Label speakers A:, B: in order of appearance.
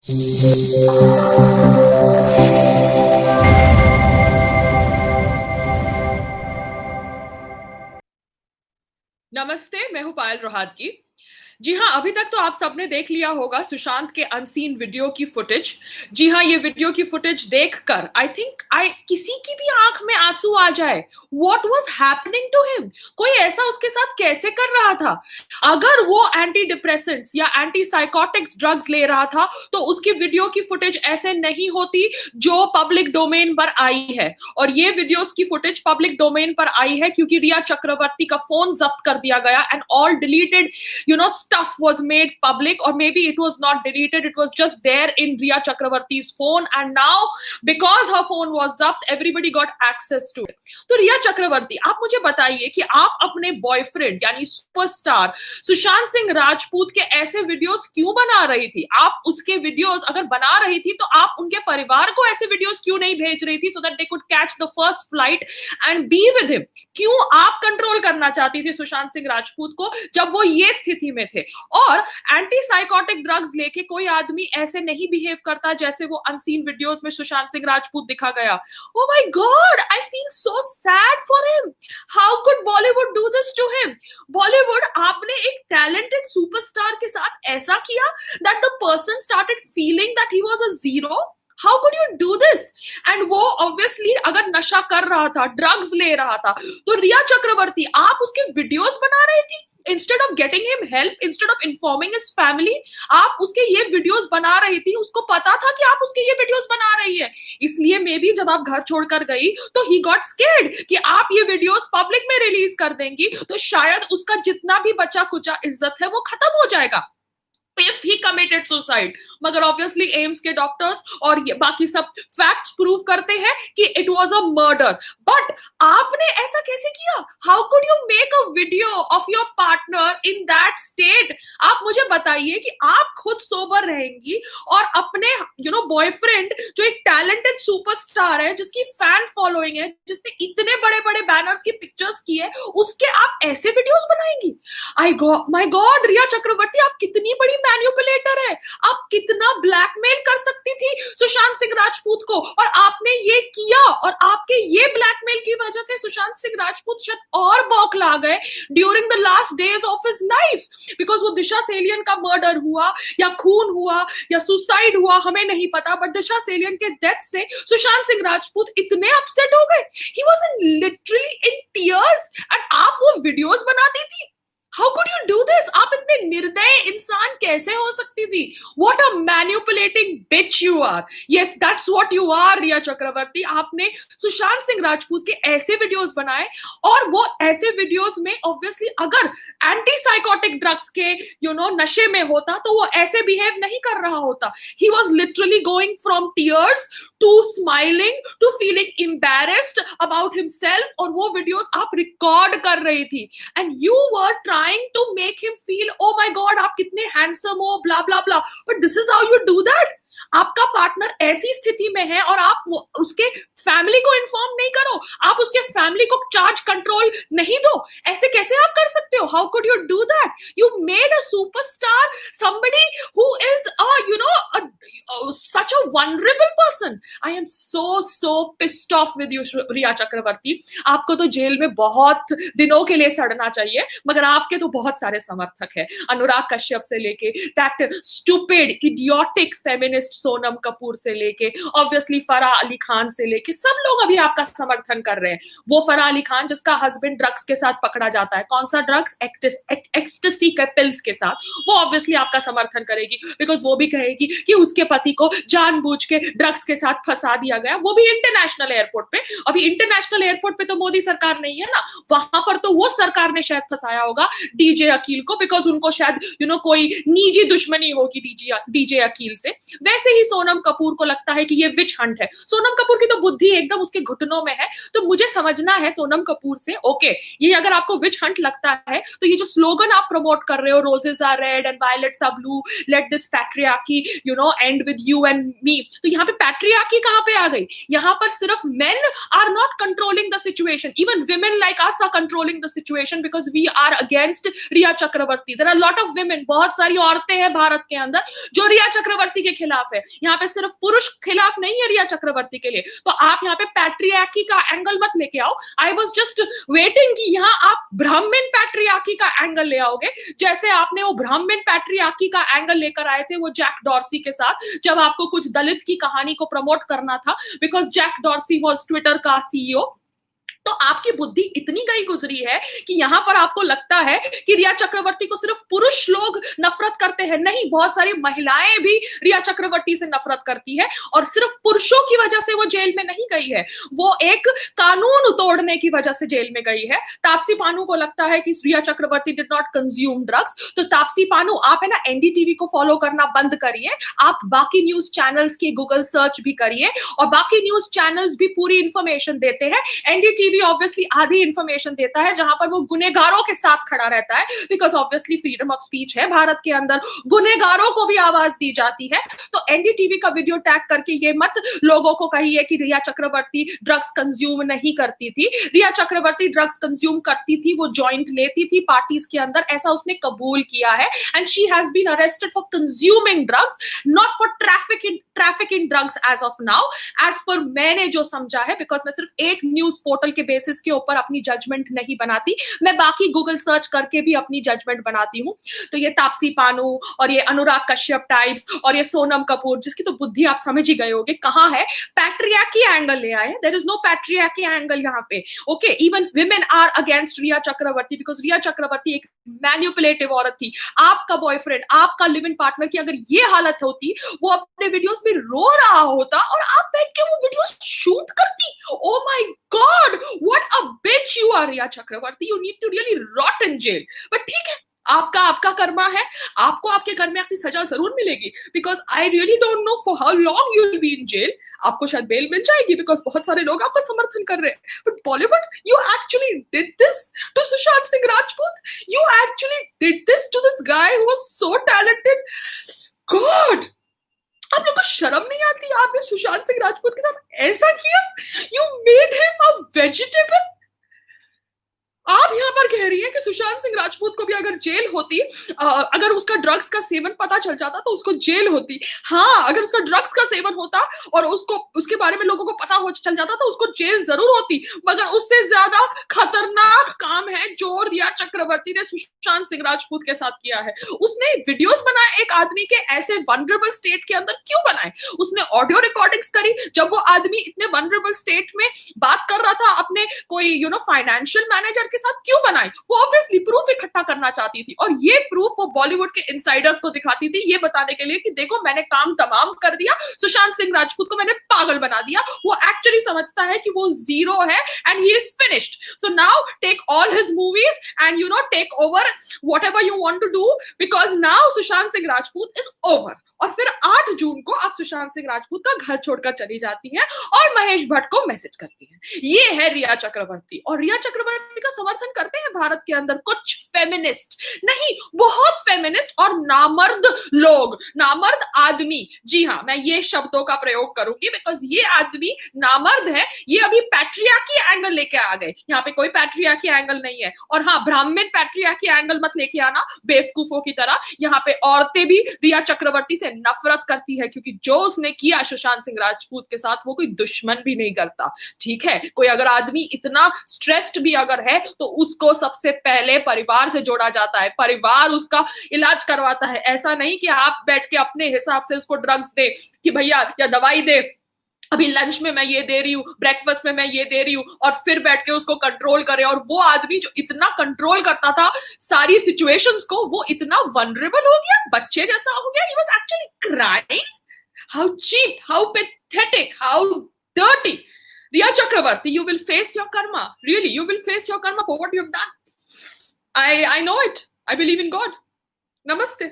A: नमस्ते, मैं हूं पायल रोहातगी। जी हाँ, अभी तक तो आप सबने देख लिया होगा सुशांत के अनसीन वीडियो की फुटेज। जी हाँ, ये वीडियो की फुटेज देखकर आई थिंक किसी की भी आंख में आंसू आ जाए। What was happening to him? कोई ऐसा उसके साथ कैसे कर रहा था? अगर वो एंटी डिप्रेसेंट्स या एंटी साइकोटिक्स ड्रग्स ले रहा था तो उसकी वीडियो की फुटेज ऐसे नहीं होती जो पब्लिक डोमेन पर आई है। और ये वीडियोस की फुटेज पब्लिक डोमेन पर आई है क्योंकि रिया चक्रवर्ती का फोन जब्त कर दिया गया and all deleted stuff was made public, or maybe it was not deleted, it was just there in Riya Chakravarti's phone, and now because her phone was zapt everybody got access to it. तो रिया चक्रवर्ती, आप मुझे बताइए कि आप अपने boyfriend यानी superstar Sushant Singh Rajput के ऐसे वीडियोस क्यों बना रही थी? आप उसके वीडियोस अगर बना रही थी तो आप उनके परिवार को ऐसे वीडियोस क्यों नहीं भेज रही थी so that they could catch the first flight and be with him? क्यों आप कंट्रोल करना चाहती थी सुशांत सिंह राजपूत को जब वो ये स्थिति में थे? और एंटी साइकोटिक ड्रग्स लेके कोई आदमी ऐसे नहीं बिहेव करता जैसे वो अनसीन वीडियोस में सुशांत सिंह राजपूत दिखा गया। Oh my god, I feel so sad for him. How could Bollywood do this to him? Bollywood, आपने एक टैलेंटेड सुपरस्टार के साथ ऐसा किया that the person started feeling that he was a zero. How could you do this? And वो obviously अगर नशा कर रहा था, ड्रग्स ले रहा था, तो रिया चक्रवर्ती आप उसके वीडियोस बना रही थी instead of getting him help, instead of informing his family, आप उसके ये वीडियोस बना रही थी। उसको पता था कि आप उसके ये वीडियोस बना रही है, इसलिए मे बी जब आप घर छोड़कर गई तो he got scared कि आप ये वीडियोस पब्लिक में रिलीज कर देंगी तो शायद उसका जितना भी बचा कुचा इज्जत है वो खत्म हो जाएगा if he committed suicide। मगर ऑब्वियसली एम्स के डॉक्टर्स और ये बाकी सब फैक्ट्स प्रूव करते हैं कि it was a murder. But आपने ऐसा कैसे किया? How could you make a video of your partner in that state? आप मुझे बताइए कि आप खुद सोबर रहेंगी और अपने बॉयफ्रेंड जो एक टैलेंटेड सुपरस्टार है, जिसकी फैन फॉलोइंग है, जिसने इतने बड़े बड़े बैनर्स की पिक्चर्स की है, उसके आप ऐसे वीडियोस बनाएंगी? माय गॉड, रिया चक्रवर्ती आप कितनी बड़ी मैनिपुलेटर है। आप कितना ब्लैकमेल कर सकती थी सुशांत सिंह राजपूत को, और आपने ये किया। और आपके ये ब्लैकमेल की वजह से सुशांत सिंह राजपूत शायद और बौखला गए during the last days of his life, because वो दिशा सेलियन का मर्डर हुआ या खून हुआ या सुसाइड हुआ हमें नहीं पता, बट दिशा सेलियन के डेथ से सुशांत सिंह राजपूत इतने अपसेट हो गए, he was literally in tears, and आप वो वीडियोस बनाती थी। How could you do this? आप इतने निर्दयी इंसान कैसे हो सकती थी? What a manipulating bitch you are. Yes, that's what you are, रिया चक्रवर्ती। आपने सुशांत सिंह राजपूत के ऐसे वीडियोस बनाए, और वो ऐसे वीडियोस में ऑब्वियसली अगर एंटी साइकोटिक ड्रग्स के नशे में होता तो वो ऐसे बिहेव नहीं कर रहा होता। He was literally going from tears to smiling to feeling embarrassed about himself, और वो वीडियोस आप रिकॉर्ड कर रही थी, and you were trying to make him feel, oh my god, आप कितने हैंडसम हो, blah blah blah, but this is how you do that। आपका पार्टनर ऐसी स्थिति में है और आप उसके फैमिली को इन्फॉर्म नहीं करो, आप उसके फैमिली को चार्ज कंट्रोल नहीं दो, ऐसे कैसे आप कर सकते हो? How could you do that? You made a superstar somebody who is such a vulnerable person। I am so pissed off with you, रिया चक्रवर्ती। आपको तो जेल में बहुत दिनों के लिए सड़ना चाहिए, मगर आपके तो बहुत सारे समर्थक हैं, अनुराग कश्यप से लेके that stupid idiotic feminist Sonam Kapoor से लेके ऑब्वियसली फराह अली खान से लेके सब लोग अभी आपका समर्थन कर रहे हैं। वो फराह अली खान जिसका हस्बैंड ड्रग्स के साथ पकड़ा जाता है, कौन सा ड्रग्स? एक्सटेसी के पिल्स के साथ, वो ऑब्वियसली आपका समर्थन करेगी, बिकॉज वो भी कहेगी कि उसके पति को जानबूझ के ड्रग्स के साथ फंसा दिया गया, वो भी इंटरनेशनल एयरपोर्ट पे। अभी इंटरनेशनल एयरपोर्ट पे तो मोदी सरकार नहीं है ना, वहां पर तो वो सरकार ने शायद फंसाया होगा डीजे अकील को, बिकॉज उनको शायद कोई निजी दुश्मनी होगी डीजे अकील से। वैसे ही सोनम कपूर को लगता है कि ये विच हंट है। सोनम कपूर की तो बुद्धि एकदम उसके घुटनों में है, तो मुझे समझना है सोनम कपूर से, ओके ये अगर आपको विच हंट लगता है तो ये जो स्लोगन आप प्रमोट कर रहे हो, roses are red and violets are blue, let this patriarchy end with you and me. तो यहाँ पे पैट्रियार्की कहाँ पे आ गई? यहाँ पर सिर्फ men are not controlling the situation, even women like us are controlling the situation because we are against Riya Chakravarty. there are lot of women, बहुत सारी औरतें हैं भारत के अंदर जो रिया चक्रवर्ती के खिलाफ है। यहाँ पे सिर्फ पुरुष खिलाफ नहीं है रिया चक्रवर्ती के लिए। तो आप यहाँ पे पैट्रियार्की का एंगल मत लेके आओ। आई वॉज जस्ट वेटिंग कि यहाँ आप ब्राह्मण पैट्रियार्की का एंगल ले आओगे, जैसे आपने वो ब्राह्मण पैट्रियार्की का एंगल लेकर आए थे वो जैक डॉर्सी के साथ, जब आपको कुछ दलित की कहानी को प्रमोट करना था, because Jack Dorsey was Twitter का सीईओ। तो आपकी बुद्धि इतनी गई गुजरी है कि यहां पर आपको लगता है कि रिया चक्रवर्ती को सिर्फ पुरुष लोग नफरत करते हैं। नहीं, बहुत सारी महिलाएं भी रिया चक्रवर्ती से नफरत करती है, और सिर्फ पुरुषों की वजह से वो जेल में नहीं गई है, वो एक कानून तोड़ने की वजह से जेल में गई है। तापसी पानू को लगता है कि रिया चक्रवर्ती डिड नॉट कंज्यूम ड्रग्स, तो तापसी पानू आप है ना एनडीटीवी को फॉलो करना बंद करिए, आप बाकी न्यूज चैनल्स की गूगल सर्च भी करिए, और बाकी न्यूज चैनल्स भी पूरी इंफॉर्मेशन देते हैं। एनडीटीवी ऑब्वियसली आधी इंफॉर्मेशन देता है जहां पर वो गुनेगारों के साथ खड़ा रहता है, because obviously freedom of speech है भारत के अंदर, गुनेगारों को भी आवाज दी जाती है। तो एनडीटीवी का वीडियो टैग करके ये मत लोगों को कहिए कि रिया चक्रवर्ती ड्रग्स कंज्यूम नहीं करती थी। रिया चक्रवर्ती ड्रग्स कंज्यूम करती थी, वो जॉइंट लेती थी पार्टीज के अंदर, ऐसा उसने कबूल किया है। And she has been arrested for consuming drugs, not for trafficking drugs as of now, as per मैंने जो समझा है, बिकॉज मैं सिर्फ एक न्यूज पोर्टल के बेसिस के ऊपर अपनी जजमेंट नहीं बनाती, मैं बाकी गूगल सर्च करके भी अपनी जजमेंट बनाती हूँ। तो ये तापसी पानू और ये अनुराग कश्यप टाइप्स और ये सोनम कपूर, जिसकी तो बुद्धि आप समझ ही गए होगे कहाँ है, पैट्रियार्की एंगल ले आए। There is no patriarchy angle यहाँ पे। Okay, even women are against Rhea Chakraborty because Rhea Chakraborty एक मैन्युपुलेटिव औरत थी। आपका बॉयफ्रेंड, आपका लिव इन पार्टनर की अगर ये हालत होती, वो अपने वीडियोस में रो रहा होता और आप बैठ के वो वीडियोस शूट करती। Oh my god, what a bitch you are Riya Chakravarty, you need to really rot in jail. But ठीक है, आपका कर्मा है, आपको आपके कर्म की सजा जरूर मिलेगी, because I really don't know for how long you will be in jail. आपको शायद बेल मिल जाएगी बिकॉज बहुत सारे लोग आपका समर्थन कर रहे हैं। But Bollywood, you actually did this to Sushant Singh Rajput, you actually did this to this guy who was so talented. God, आप लोग को शर्म नहीं आती? आपने सुशांत सिंह राजपूत के साथ ऐसा किया, you made him a vegetable. आप यहाँ पर कह रही हैं कि सुशांत सिंह राजपूत को भी अगर जेल होती, अगर उसका ड्रग्स का सेवन पता चल जाता तो उसको जेल होती। हाँ, अगर उसका ड्रग्स का सेवन होता और उसको उसके बारे में लोगों को पता हो चल जाता तो उसको जेल जरूर होती। मगर उससे ज्यादा खतरनाक काम है जो रिया चक्रवर्ती ने सुशांत सिंह राजपूत के साथ किया है। उसने वीडियोस बनाए एक आदमी के ऐसे वनरेबल स्टेट के अंदर, क्यों बनाए? उसने ऑडियो रिकॉर्डिंग्स करी जब वो आदमी इतने वनरेबल स्टेट में बात कर रहा था अपने कोई फाइनेंशियल मैनेजर के साथ, क्यों बनाई? वो ऑब्वियसली प्रूफ इकट्ठा करना चाहती थी, और ये प्रूफ वो बॉलीवुड के इनसाइडर्स को दिखाती थी, ये बताने के लिए कि देखो मैंने काम तमाम कर दिया, सुशांत सिंह राजपूत को मैंने पागल बना दिया। वो एक्चुअली समझता है कि वो जीरो है and he is finished. So now take all his movies and take over whatever you want to do, because now Sushant Singh Rajput is over. और फिर 8 जून को आप सुशांत सिंह राजपूत का घर छोड़कर चली जाती हैं और महेश भट्ट को मैसेज करती हैं। ये है रिया चक्रवर्ती, और रिया चक्रवर्ती का समर्थन करते हैं भारत के अंदर कुछ फेमिनिस्ट, नहीं बहुत फेमिनिस्ट और नामर्द लोग, नामर्द आदमी। जी हाँ, मैं ये शब्दों का प्रयोग करूंगी बिकॉज ये आदमी नामर्द है। ये अभी पैट्रियार्की एंगल लेके आ गए, यहाँ पे कोई पैट्रियार्की एंगल नहीं है। और हाँ, ब्राह्मण पैट्रियार्की एंगल मत लेके आना बेवकूफों की तरह। यहाँ पे औरतें भी रिया चक्रवर्ती से नफरत करती है, क्योंकि जो उसने किया सुशांत सिंह राजपूत के साथ वो कोई दुश्मन भी नहीं करता। ठीक है, कोई अगर आदमी इतना स्ट्रेस्ड भी अगर है तो उसको सबसे पहले परिवार से जोड़ा जाता है, परिवार उसका इलाज करवाता है। ऐसा नहीं कि आप बैठ के अपने हिसाब से उसको ड्रग्स दे कि भैया या दवाई दे, अभी लंच में मैं ये दे रही हूँ, ब्रेकफास्ट में मैं ये दे रही हूँ, और फिर बैठ के उसको कंट्रोल करे। और वो आदमी जो इतना कंट्रोल करता था सारी सिचुएशंस को, वो इतना वनरेबल हो गया, बच्चे जैसा हो गया। He was actually crying. How cheap, how pathetic, how dirty. Riya Chakravarty, you will face your karma. Really, you will face your karma for what you have done. I know it. I believe in God. Namaste.